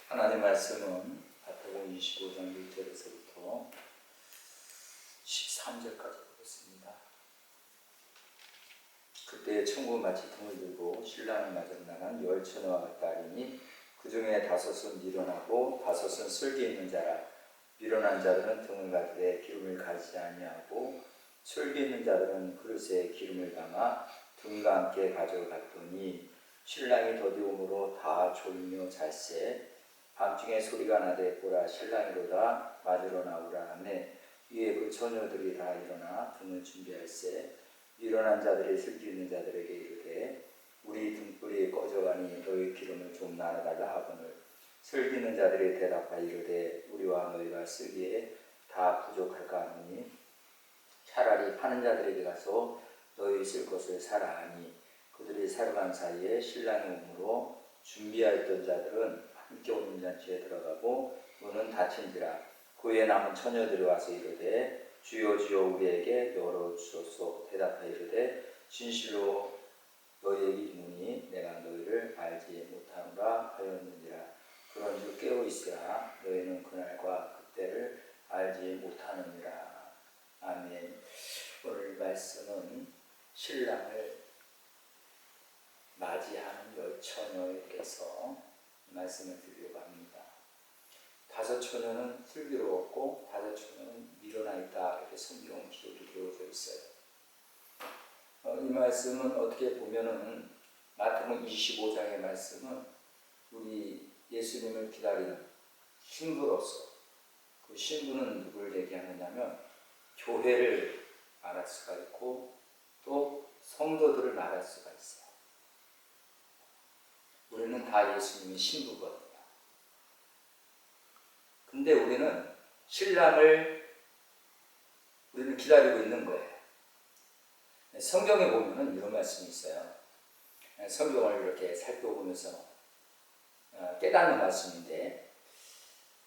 하나님 말씀은 마태복음 25장 1절에서부터 13절까지 보겠습니다. 그때 천국은 마치 등을 들고 신랑을 맞으러 나간 열 처녀와 같다리니 그 중에 다섯은 미련하고 다섯은 슬기 있는 자라. 미련한 자들은 등을 가지되 기름을 가지지 아니하고 슬기 있는 자들은 그릇에 기름을 담아 등과 함께 가져갔더니 신랑이 더디움으로 다 졸며 잘세. 밤중에 소리가 나되 보라 신랑이로다 맞으러 나오라 하매 이에 그 처녀들이 다 일어나 등을 준비할세. 일어난 자들이 슬기 있는 자들에게 이르되 우리 등불이 꺼져가니 너희 기름을 좀 나눠달라 하거늘 슬기 있는 자들이 대답하여 이르되 우리와 너희가 쓰기에 다 부족할까 하노니 차라리 파는 자들에게 가서 너희 쓸 것을 사라 하니 그들이 사러 간 사이에 신랑이 오므로 준비하였던 자들은 함께 오는 잔치에 들어가고 문은 닫힌지라. 그에 남은 처녀들이 와서 이르되 주여 주여 우리에게 열어주소서. 대답하여 이르되 진실로 너희에게 이르노니 내가 너희를 알지 못하노라 하였느니라. 그런즉 깨어 있으라. 너희는 그날과 그때를 알지 못하느니라. 아멘. 오늘 말씀은 신랑을 맞이하는 열 처녀에게서 말씀을 드리려고 합니다. 다섯 처녀는 슬기로웠고 다섯 처녀는 미련하 있다, 이렇게 성경 기록이 되어져 있어요. 이 말씀은 어떻게 보면은 마태복음 25장의 말씀은 우리 예수님을 기다리는 신부로서, 그 신부는 누구를 얘기하느냐면 교회를 말할 수가 있고 또 성도들을 말할 수가 있어요. 우리는 다 예수님이 신부거든요. 근데 우리는 신랑을 우리는 기다리고 있는 거예요. 성경에 보면은 이런 말씀이 있어요. 성경을 이렇게 살펴보면서 깨닫는 말씀인데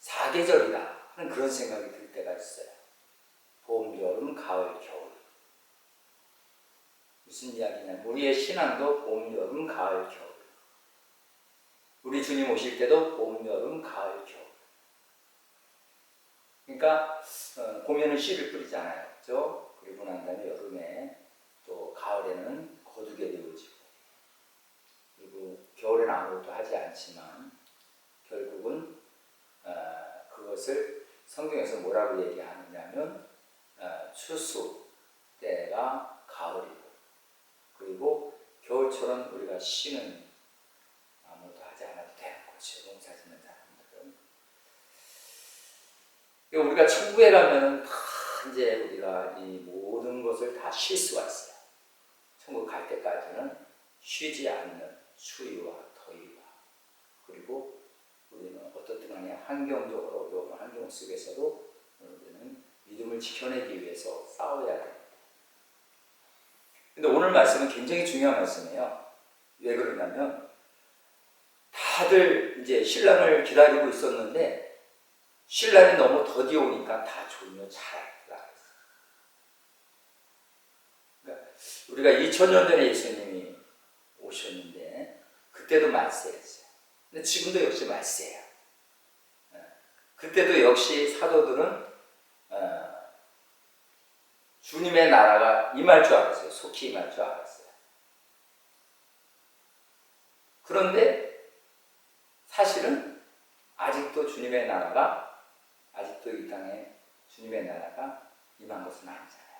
사계절이다 하는 그런 생각이 들 때가 있어요. 봄, 여름, 가을, 겨울. 무슨 이야기냐면 우리의 신앙도 봄, 여름, 가을, 겨울. 우리 주님 오실 때도 봄, 여름, 가을, 겨울. 그러니까 봄에는 씨를 뿌리잖아요. 그렇죠? 그리고 난 다음에 여름에 또 가을에는 거두게 되어지고, 그리고 겨울에는 아무것도 하지 않지만 결국은 그것을 성경에서 뭐라고 얘기하느냐면 추수 때가 가을이고, 그리고 겨울처럼 우리가 쉬는, 아무것도 하지 않아도 되는 거죠. 농사 짓는 사람들은. 우리가 천국에 가면은 다 이제 우리가 이 모든 것을 다 쉴 수가 있어요. 천국 갈 때까지는 쉬지 않는 추위와 더위와, 그리고 우리는 어떻든 간에 환경적으로 어려운 환경 속에서도 우리는 믿음을 지켜내기 위해서 싸워야 됩니다. 근데 오늘 말씀은 굉장히 중요한 말씀이에요. 왜 그러냐면 다들 이제 신랑을 기다리고 있었는데 신랑이 너무 더디 오니까 다 졸며 자라. 그러니까 우리가 2000년 전에 예수님이 오셨는데 그때도 말세였어요. 근데 지금도 역시 말세예요. 그때도 역시 사도들은 주님의 나라가 임할 줄 알았어요. 속히 임할 줄 알았어요. 그런데 사실은 아직도 주님의 나라가, 아직도 이 땅에 주님의 나라가 임한 것은 아니잖아요.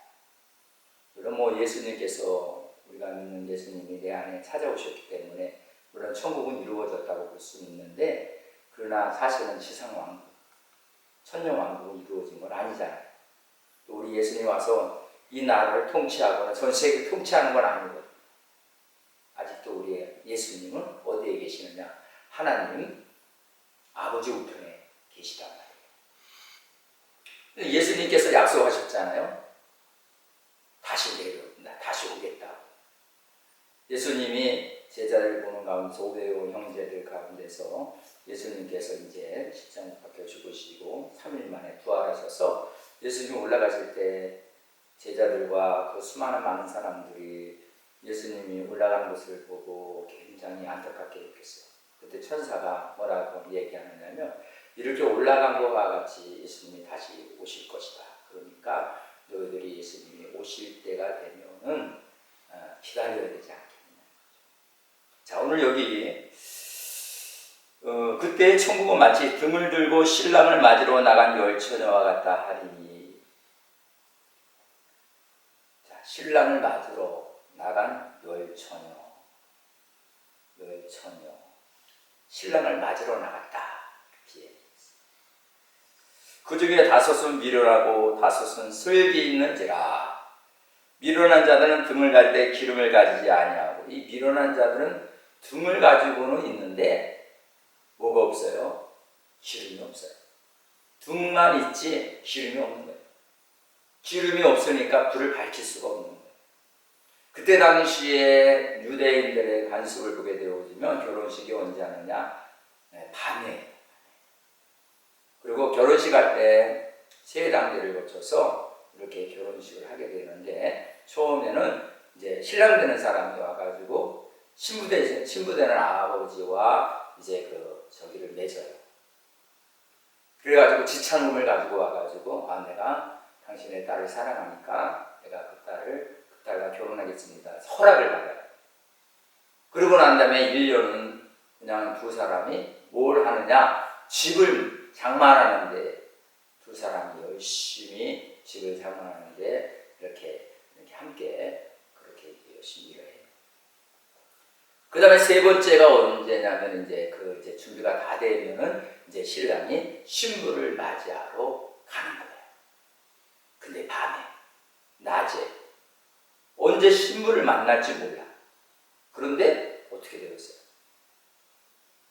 물론 뭐 예수님께서, 우리가 믿는 예수님이 내 안에 찾아오셨기 때문에 물론 천국은 이루어졌다고 볼 수는 있는데, 그러나 사실은 지상왕국, 천년왕국은 이루어진 건 아니잖아요. 또 우리 예수님이 와서 이 나라를 통치하거나 전 세계를 통치하는 건 아니거든요. 아직도 우리 예수님은 어디에 계시느냐? 하나님 아버지 우편에 계시단 말이에요. 예수님께서 약속하셨잖아요. 다시 내려온다, 다시 오겠다. 예수님이 제자들 보는 가운데서 500여 형제들 가운데서 예수님께서 이제 십자가에 박혀 죽으시고 3일 만에 부활하셔서 예수님이 올라가실 때 제자들과 그 수많은 많은 사람들이 예수님이 올라가는 것을 보고 굉장히 안타깝게 느꼈어요. 그때 천사가 뭐라고 얘기하느냐면 이렇게 올라간 것과 같이 예수님이 다시 오실 것이다. 그러니까 너희들이 예수님이 오실 때가 되면은 기다려야 되지 않겠느냐. 자, 오늘 여기 그때 천국은 마치 등을 들고 신랑을 맞으러 나간 열처녀와 같다 하리니. 자, 신랑을 맞으러 나간 열처녀. 신랑을 맞으러 나갔다. 이렇게. 그 중에 5은 미련하고 5은 슬기 있는지라. 미련한 자들은 등을 갈 때 기름을 가지지 아니하고. 이 미련한 자들은 등을 가지고는 있는데 뭐가 없어요? 기름이 없어요. 등만 있지 기름이 없는 거예요. 기름이 없으니까 불을 밝힐 수가 없는 거예요. 그때 당시에 유대인들의 관습을 보게 되어지면 결혼식이 언제 하느냐? 밤에. 그리고 결혼식 할 때 세 단계를 거쳐서 이렇게 결혼식을 하게 되는데, 처음에는 이제 신랑 되는 사람이 와가지고 신부 되는 아버지와 이제 저기를 맺어요. 그래가지고 지창금을 가지고 와가지고, 내가 당신의 딸을 사랑하니까 내가 그 딸과 결혼하겠습니다. 허락을 받아요. 그러고 난 다음에 1년은 그냥 두 사람이 뭘 하느냐? 집을 장만하는데, 두 사람이 열심히 집을 장만하는데 이렇게 함께 그렇게 열심히 일을 해요. 그 다음에 세 번째가 언제냐면 이제 준비가 다 되면은 이제 신랑이 신부를 맞이하러 가는 거예요. 근데 밤에, 낮에, 언제 신부를 만날지 몰라. 그런데 어떻게 되었어요?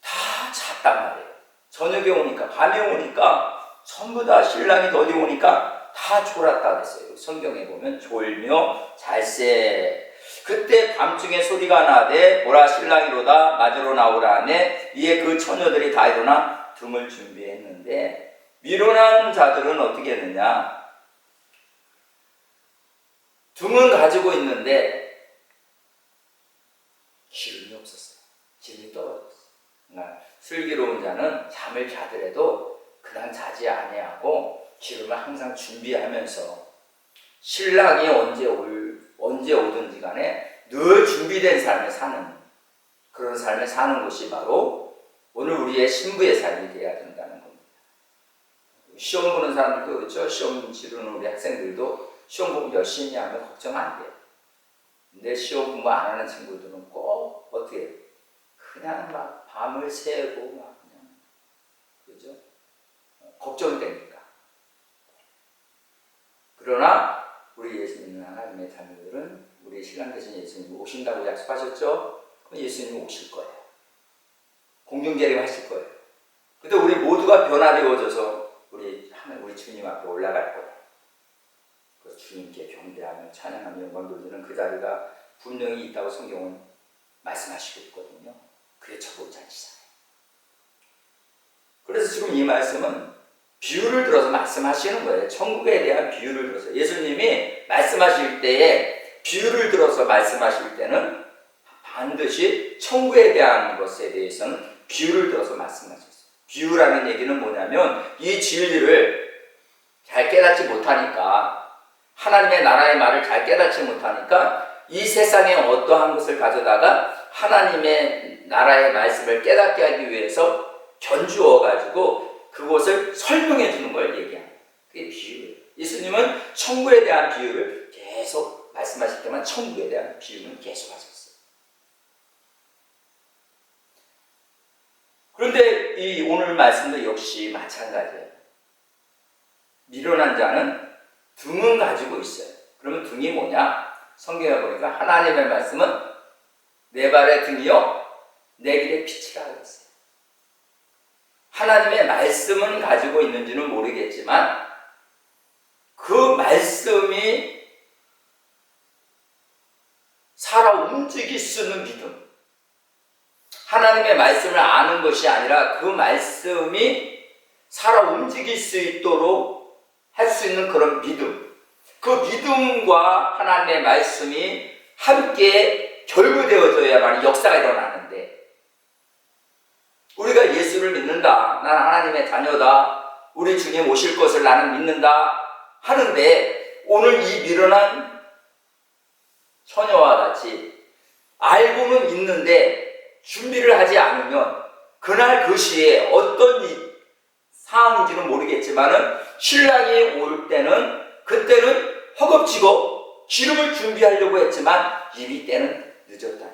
다 잤단 말이에요. 저녁에 오니까, 밤에 오니까 전부 다 신랑이 더디 오니까 다 졸았다 그랬어요. 성경에 보면 졸며 잘세. 그때 밤중에 소리가 나되 보라 신랑이로다 맞으러 나오라 하네. 이에 그 처녀들이 다 일어나 등을 준비했는데, 미련한 자들은 어떻게 했느냐? 등은 가지고 있는데 기름이 없었어요. 기름이 떨어졌어요. 그러니까 슬기로운 자는 잠을 자더라도 그냥 자지 아니하고 기름을 항상 준비하면서 신랑이 언제 오든지 간에 늘 준비된 삶을 사는, 그런 삶을 사는 것이 바로 오늘 우리의 신부의 삶이 되어야 된다는 겁니다. 시험 보는 사람들도 그렇죠. 시험 치르는 우리 학생들도 시험 공부 열심히 하면 걱정 안 돼요. 근데 시험 공부 안 하는 친구들은 꼭 어떻게 해요? 그냥 막 밤을 새고 막 그냥, 그죠? 걱정되니까. 그러나 우리 예수 믿는 하나님의 자녀들은 우리 신랑 되신 예수님이 오신다고 약속하셨죠? 그럼 예수님이 오실 거예요. 공중재림하실 거예요. 근데 우리 모두가 변화되어져서 우리 주님 앞에 올라갈 거예요. 그래서 주님께 경배하며 찬양하며 영광 돌리는 그 자리가 분명히 있다고 성경은 말씀하시고 있거든요. 그게 천국잔치잖아요. 그래서 지금 이 말씀은 비유를 들어서 말씀하시는 거예요. 천국에 대한 비유를 들어서. 예수님이 말씀하실 때에 비유를 들어서 말씀하실 때는 반드시 천국에 대한 것에 대해서는 비유를 들어서 말씀하셨어요. 비유라는 얘기는 뭐냐면, 이 진리를 잘 깨닫지 못하니까, 하나님의 나라의 말을 잘 깨닫지 못하니까 이 세상에 어떠한 것을 가져다가 하나님의 나라의 말씀을 깨닫게 하기 위해서 견주어가지고 그것을 설명해 주는 걸 얘기합니다. 그게 비유예요. 예수님은 천국에 대한 비유를 계속 말씀하실 때만 천국에 대한 비유는 계속 하셨어요. 그런데 이 오늘 말씀도 역시 마찬가지예요. 미련한 자는 등은 가지고 있어요. 그러면 등이 뭐냐? 성경에 보니까 하나님의 말씀은 내 발의 등이요 내 길의 빛이라 그랬어요. 하나님의 말씀은 가지고 있는지는 모르겠지만 그 말씀이 살아 움직일 수 있는 믿음, 하나님의 말씀을 아는 것이 아니라 그 말씀이 살아 움직일 수 있도록 할 수 있는 그런 믿음, 그 믿음과 하나님의 말씀이 함께 결부되어져야만 역사가 일어나는데, 우리가 예수를 믿는다. 난 하나님의 자녀다. 우리 주님 오실 것을 나는 믿는다. 하는데 오늘 이 미련한 처녀와 같이 알고는 있는데 준비를 하지 않으면 그날 그 시에 어떤 상황인지는 모르겠지만은 신랑이 올 때는 그때는 허겁지겁 기름을 준비하려고 했지만 이미 때는 늦었다.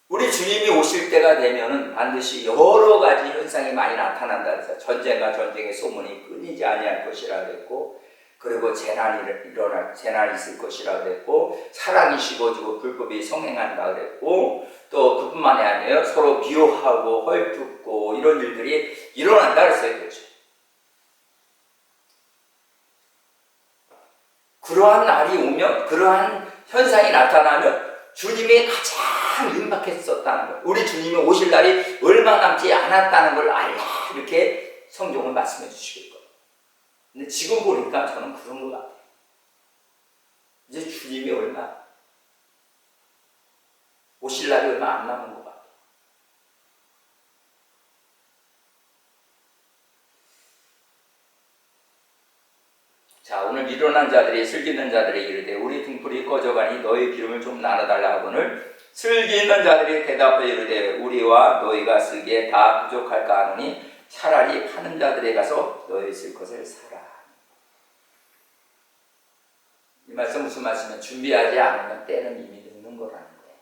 우리 주님이 오실 때가 되면은 반드시 여러 가지 현상이 많이 나타난다 그래서 전쟁과 전쟁의 소문이 끊이지 아니할 것이라 그랬고, 그리고 재난이 있을 것이라 그랬고, 사랑이 식어지고 불법이 성행한다 그랬고, 또 그뿐만이 아니에요. 서로 미워하고 헐뜯고 이런 일들이 일어난다 그랬어요. 그렇죠? 그러한 날이 오면, 그러한 현상이 나타나면 주님이 가장 임박했었다는 걸, 우리 주님이 오실 날이 얼마 남지 않았다는 걸 알라, 이렇게 성경을 말씀해 주시길 거예요. 근데 지금 보니까 저는 그런 것 같아요. 이제 주님이 오실 날이 얼마 안 남은 것 같아요. 자, 오늘 미련한 자들이, 슬기는 자들이 이르되 우리 등불이 꺼져가니 너희 기름을 좀 나눠달라 하거늘 슬기는 자들이 대답하여 이르되 우리와 너희가 쓰기에 다 부족할까 하노니 차라리 파는 자들에 가서 너희 쓸 것을 사라. 이 말씀 무슨 말씀이면 준비하지 않으면 때는 이미 늦는 거라는 거예요.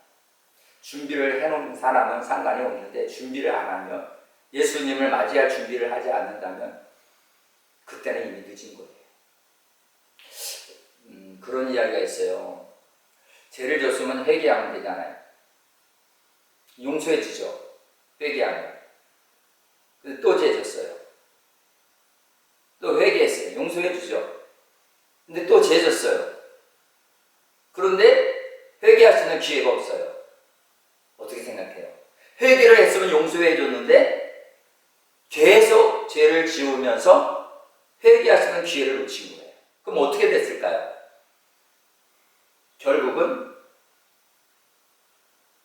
준비를 해놓은 사람은 상관이 없는데 준비를 안 하면, 예수님을 맞이할 준비를 하지 않는다면 그때는 이미 늦은 거예요. 그런 이야기가 있어요. 죄를 졌으면 회개하면 되잖아요. 용서해 주죠. 회개하면. 또 죄 졌어요. 또 회개했어요. 용서해 주죠. 근데 또 죄 졌어요. 그런데 회개할 수 있는 기회가 없어요. 어떻게 생각해요? 회개를 했으면 용서해 줬는데 계속 죄를 지우면서 회개할 수 있는 기회를 놓친 거예요. 그럼 어떻게 됐을까요? 결국은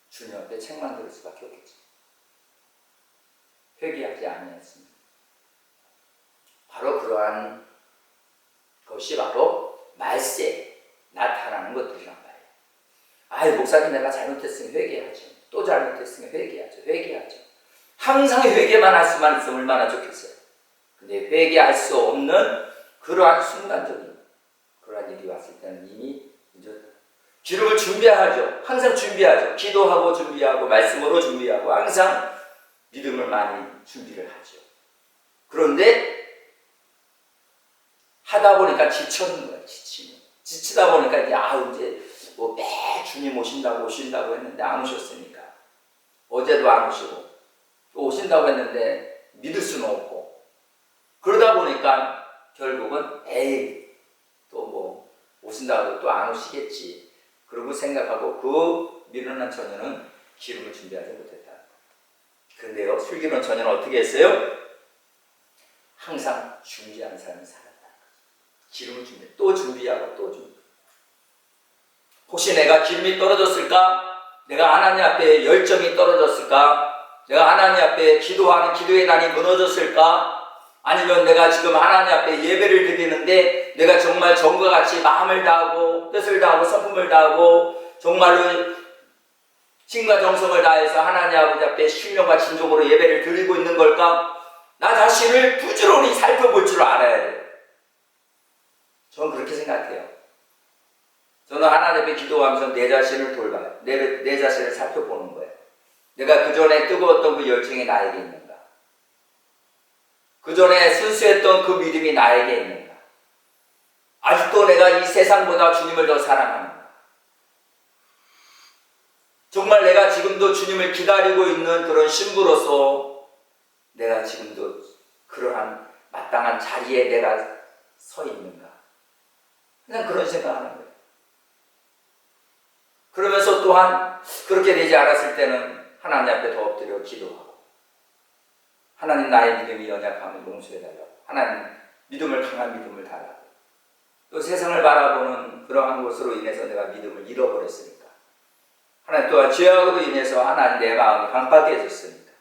주님 앞에 책만 들을 수밖에 없겠죠. 회개하지 아니했습니다. 바로 그러한 것이 바로 말세에 나타나는 것들이란 말이에요. 아이, 목사님 내가 잘못했으면 회개하죠. 또 잘못했으면 회개하죠. 항상 회개만 할 수만 있으면 얼마나 좋겠어요. 근데 회개할 수 없는 그러한 순간적인 그러한 일이 왔을 때는 이미 늦었다. 기름을 준비하죠. 항상 준비하죠. 기도하고 준비하고 말씀으로 준비하고 항상 믿음을 많이 준비를 하죠. 그런데 하다 보니까 지쳤는 거예요. 지치다 보니까 이제 매 주님 오신다고 했는데 안 오셨으니까, 어제도 안 오시고 또 오신다고 했는데 믿을 수는 없고, 그러다 보니까 결국은 또 오신다고 또 안 오시겠지 그러고 생각하고 그 미련한 처녀는 기름을 준비하지 못했다. 그런데요, 슬기로운 처녀는 어떻게 했어요? 항상 준비하는 사람이 살았다. 기름을 또 준비하고 또 준비. 혹시 내가 기름이 떨어졌을까? 내가 하나님 앞에 열정이 떨어졌을까? 내가 하나님 앞에 기도하는 기도의 난이 무너졌을까? 아니면 내가 지금 하나님 앞에 예배를 드리는데 내가 정말 전과 같이 마음을 다하고 뜻을 다하고 성품을 다하고 정말로 힘과 정성을 다해서 하나님 아버지 앞에 신령과 진정으로 예배를 드리고 있는 걸까? 나 자신을 부지런히 살펴볼 줄 알아야 돼요. 저는 그렇게 생각해요. 저는 하나님 앞에 기도하면서 내 자신을 돌봐요. 내 자신을 살펴보는 거예요. 내가 그전에 뜨거웠던 그 열정이 나에게 있는가? 그전에 순수했던 그 믿음이 나에게 있는가? 아직도 내가 이 세상보다 주님을 더 사랑하는가? 정말 내가 지금도 주님을 기다리고 있는 그런 신부로서 내가 지금도 그러한 마땅한 자리에 내가 서 있는가? 그냥 그런 생각하는 거예요. 그러면서 또한 그렇게 되지 않았을 때는 하나님 앞에 더 엎드려 기도하고, 하나님 나의 믿음이 연약함을 용서해달라고, 하나님 강한 믿음을 달라고. 또 세상을 바라보는 그러한 것으로 인해서 내가 믿음을 잃어버렸으니까 하나님 또한 죄악으로 인해서 하나님 내 마음이 강팍해졌으니까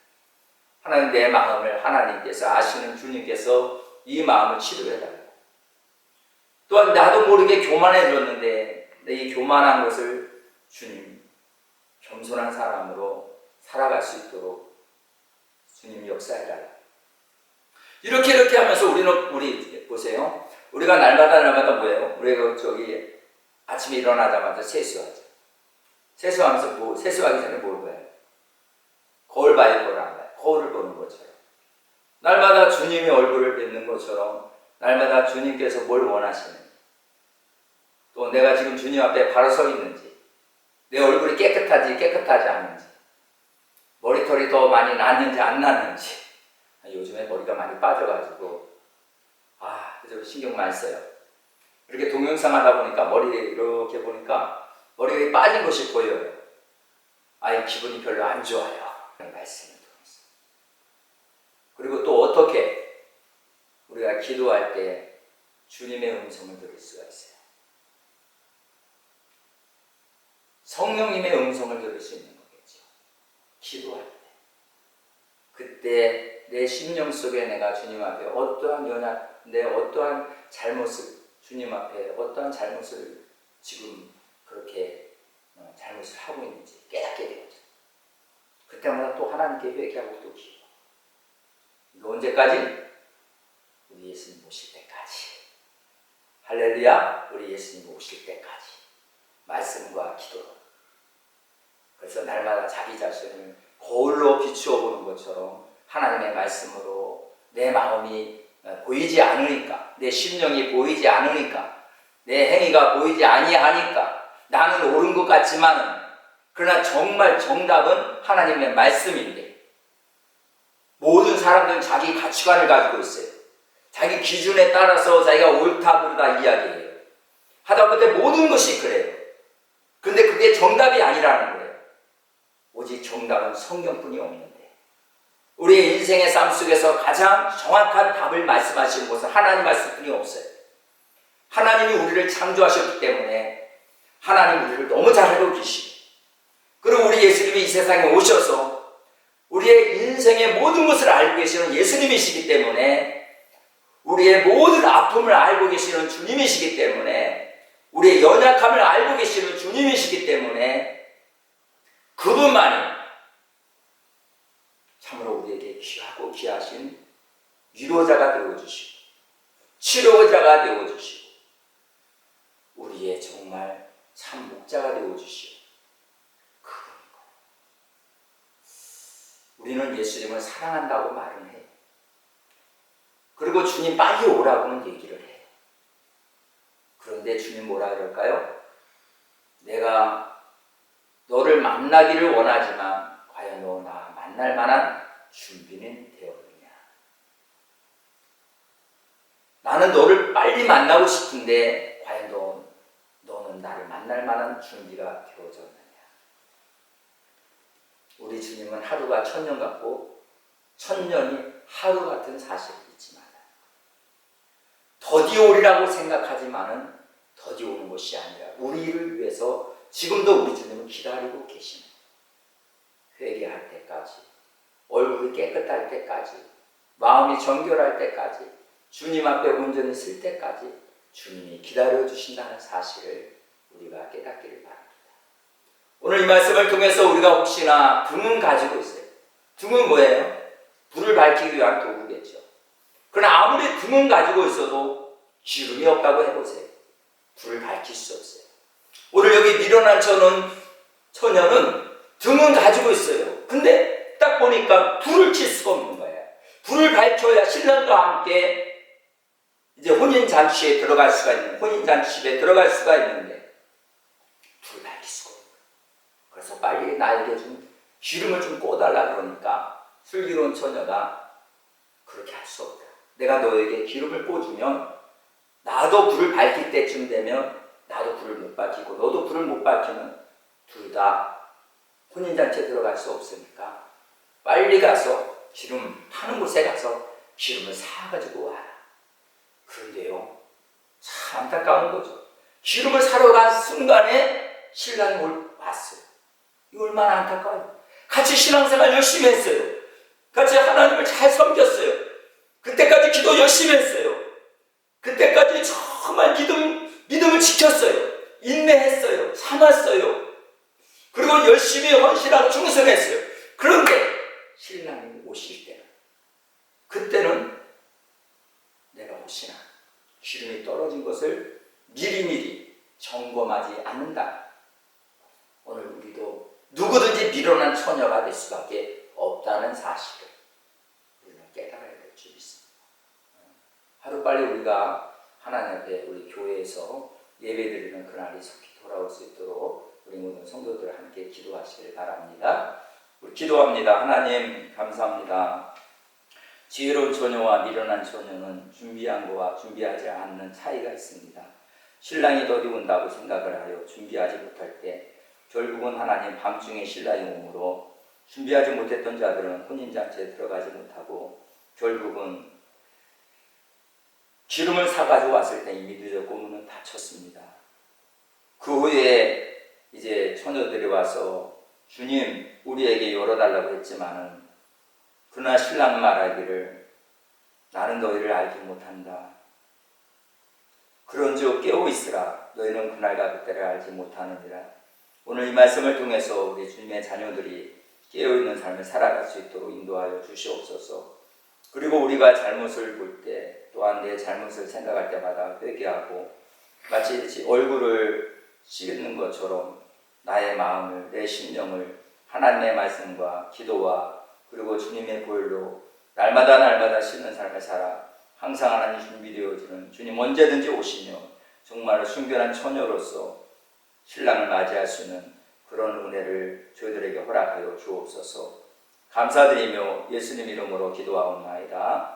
하나님 내 마음을 하나님께서 아시는 주님께서 이 마음을 치료해달라고. 또한 나도 모르게 교만해졌는데 이 교만한 것을 주님 겸손한 사람으로 살아갈 수 있도록 주님 역사해달라고. 이렇게 하면서 우리 보세요. 우리가 날마다 뭐예요? 우리가 아침에 일어나자마자 세수하죠. 세수하면서 세수하기 전에 뭘 봐요? 거울 봐야 거울 안 봐요. 거울을 보는 것처럼. 날마다 주님의 얼굴을 뵙는 것처럼 날마다 주님께서 뭘 원하시는지, 또 내가 지금 주님 앞에 바로 서 있는지, 내 얼굴이 깨끗하지 않은지, 머리털이 더 많이 났는지 안 났는지. 요즘에 머리가 많이 빠져가지고 그래서 신경 많이 써요. 이렇게 동영상 하다 보니까 머리를 이렇게 보니까 머리가 빠진 것이 보여요. 기분이 별로 안 좋아요. 말씀을 통해서. 그리고 또 어떻게 우리가 기도할 때 주님의 음성을 들을 수가 있어요. 성령님의 음성을 들을 수 있는 거겠죠. 기도할 때. 그때 내 심령 속에 내가 주님 앞에 내 어떠한 잘못을 주님 앞에 어떠한 잘못을 지금 그렇게 잘못을 하고 있는지 깨닫게 되죠. 그때마다 또 하나님께 회개하고 또 기도. 이거 언제까지? 우리 예수님 오실 때까지. 할렐루야. 우리 예수님 오실 때까지. 말씀과 기도로. 그래서 날마다 자기 자신을 거울로 비추어 보는 것처럼 하나님의 말씀으로 내 마음이 보이지 않으니까, 내 심령이 보이지 않으니까, 내 행위가 보이지 아니하니까 나는 옳은 것 같지만 그러나 정말 정답은 하나님의 말씀인데, 모든 사람들은 자기 가치관을 가지고 있어요. 자기 기준에 따라서 자기가 옳다 그르다 이야기해요. 하다 보니 모든 것이 그래요. 근데 그게 정답이 아니라는 거예요. 오직 정답은 성경뿐이 없는데, 우리의 인생의 삶 속에서 가장 정확한 답을 말씀하시는 것은 하나님 말씀뿐이 없어요. 하나님이 우리를 창조하셨기 때문에 하나님 우리를 너무 잘 알고 계시고, 그리고 우리 예수님이 이 세상에 오셔서 우리의 인생의 모든 것을 알고 계시는 예수님이시기 때문에, 우리의 모든 아픔을 알고 계시는 주님이시기 때문에, 우리의 연약함을 알고 계시는 주님이시기 때문에 그분만이 참으로 우리에게 귀하고 귀하신 위로자가 되어주시고 치료자가 되어주시고 우리의 정말 참 목자가 되어주시고 그분인 거예요. 우리는 예수님을 사랑한다고 말은 해요. 그리고 주님 빨리 오라고는 얘기를 해요. 그런데 주님 뭐라 그럴까요? 내가 너를 만나기를 원하지만 과연 너 나 만날 만한 준비는 되었느냐? 나는 너를 빨리 만나고 싶은데 과연 너는 나를 만날 만한 준비가 되어졌느냐? 우리 주님은 하루가 천년 같고 천년이 하루 같은 사실을 잊지 말아요. 더디 오리라고 생각하지만은 더디 오는 것이 아니라 우리를 위해서 지금도 우리 주님은 기다리고 계시는, 회개할 때까지, 얼굴이 깨끗할 때까지, 마음이 정결할 때까지, 주님 앞에 온전히 쓸 때까지 주님이 기다려주신다는 사실을 우리가 깨닫기를 바랍니다. 오늘 이 말씀을 통해서 우리가 혹시나 등은 가지고 있어요. 등은 뭐예요? 불을 밝히기 위한 도구겠죠. 그러나 아무리 등은 가지고 있어도 기름이 없다고 해보세요. 불을 밝힐 수 없어요. 오늘 여기 미련한 처녀는 등은 가지고 있어요. 근데 딱 보니까 불을 칠 수가 없는 거예요. 불을 밝혀야 신랑과 함께 이제 혼인잔치에 들어갈 수가 있는, 혼인잔치에 들어갈 수가 있는데 불을 밝힐 수가 없는 거예요. 그래서 빨리 나에게 좀 기름을 좀 꽂아달라 그러니까 슬기로운 처녀가 그렇게 할 수 없다. 내가 너에게 기름을 꽂으면 나도 불을 밝힐 때쯤 되면 나도 불을 못 밝히고 너도 불을 못 밝히면 둘 다 혼인잔치에 들어갈 수 없으니까 빨리 가서 기름 파는 곳에 가서 기름을 사가지고 와라. 그런데요, 참 안타까운 거죠. 기름을 사러 간 순간에 신랑이 왔어요. 이거 얼마나 안타까워요. 같이 신앙생활 열심히 했어요. 같이 하나님을 잘 섬겼어요. 그때까지 기도 열심히 했어요. 그때까지 정말 믿음을 지켰어요. 인내했어요. 참았어요. 그리고 열심히 헌신하고 충성했어요. 그런데 신랑이 오실 때는, 그때는 내가 혹시나 기름이 떨어진 것을 미리미리 점검하지 않는다. 오늘 우리도 누구든지 미련한 처녀가 될 수밖에 없다는 사실을 우리는 깨달아야 될 줄 믿습니다. 하루빨리 우리가 하나님 앞에 우리 교회에서 예배드리는 그날이 속히 돌아올 수 있도록 우리 모든 성도들 함께 기도하시길 바랍니다. 우리 기도합니다. 하나님 감사합니다. 지혜로운 처녀와 미련한 처녀는 준비한 것과 준비하지 않는 차이가 있습니다. 신랑이 더디 온다고 생각을 하여 준비하지 못할 때 결국은 하나님 밤중에 신랑이 오므로 준비하지 못했던 자들은 혼인장치에 들어가지 못하고 결국은 기름을 사가지고 왔을 때 이미 늦었고 문은 닫혔습니다. 그 후에 이제 처녀들이 와서 주님 우리에게 열어달라고 했지만은 그러나 신랑은 말하기를 나는 너희를 알지 못한다. 그런즉 깨어있으라. 너희는 그날과 그때를 알지 못하느니라. 오늘 이 말씀을 통해서 우리 주님의 자녀들이 깨어있는 삶을 살아갈 수 있도록 인도하여 주시옵소서. 그리고 우리가 잘못을 볼 때 또한 내 잘못을 생각할 때마다 회개하고 마치 얼굴을 씻는 것처럼 나의 마음을, 내 심령을 하나님의 말씀과 기도와 그리고 주님의 보혈로 날마다 씻는 삶을 살아 항상 하나님 준비되어지는 주님 언제든지 오시며 정말 순결한 처녀로서 신랑을 맞이할 수 있는 그런 은혜를 저희들에게 허락하여 주옵소서. 감사드리며 예수님 이름으로 기도하옵나이다.